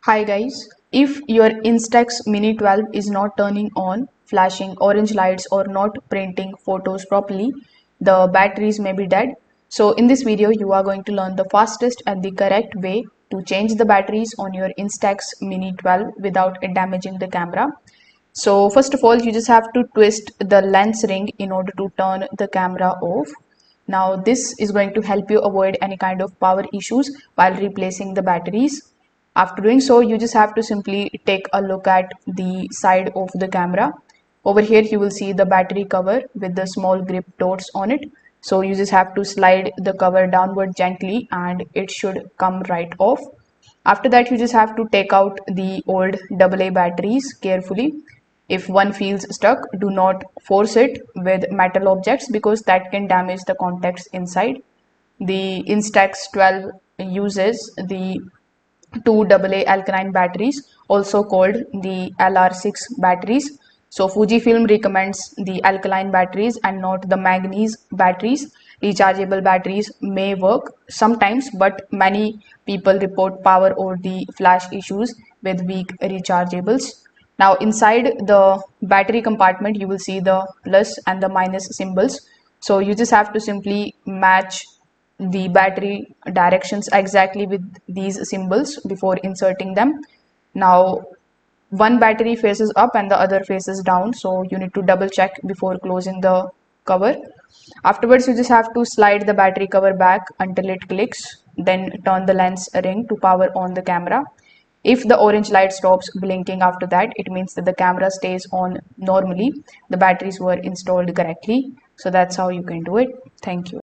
Hi guys, if your Instax Mini 12 is not turning on, flashing orange lights or not printing photos properly, the batteries may be dead. So in this video, you are going to learn the fastest and the correct way to change the batteries on your Instax Mini 12 without damaging the camera. So first of all, you just have to twist the lens ring in order to turn the camera off. Now this is going to help you avoid any kind of power issues while replacing the batteries. After doing so, you just have to simply take a look at the side of the camera. Over here, you will see the battery cover with the small grip dots on it. So you just have to slide the cover downward gently and it should come right off. After that, you just have to take out the old AA batteries carefully. If one feels stuck, do not force it with metal objects because that can damage the contacts inside. The Instax 12 uses the two AA alkaline batteries, also called the LR6 batteries. So Fujifilm recommends the alkaline batteries and not the manganese batteries. Rechargeable batteries may work sometimes, but many people report power or the flash issues with weak rechargeables. Now inside the battery compartment, you will see the plus and the minus symbols. So you just have to simply match the battery directions exactly with these symbols before inserting them. Now one battery faces up and the other faces down, so you need to double check before closing the cover. Afterwards, you just have to slide the battery cover back until it clicks, then turn the lens ring to power on the camera. If the orange light stops blinking after that, it means that the camera stays on normally. The batteries were installed correctly. So that's how you can do it. Thank you.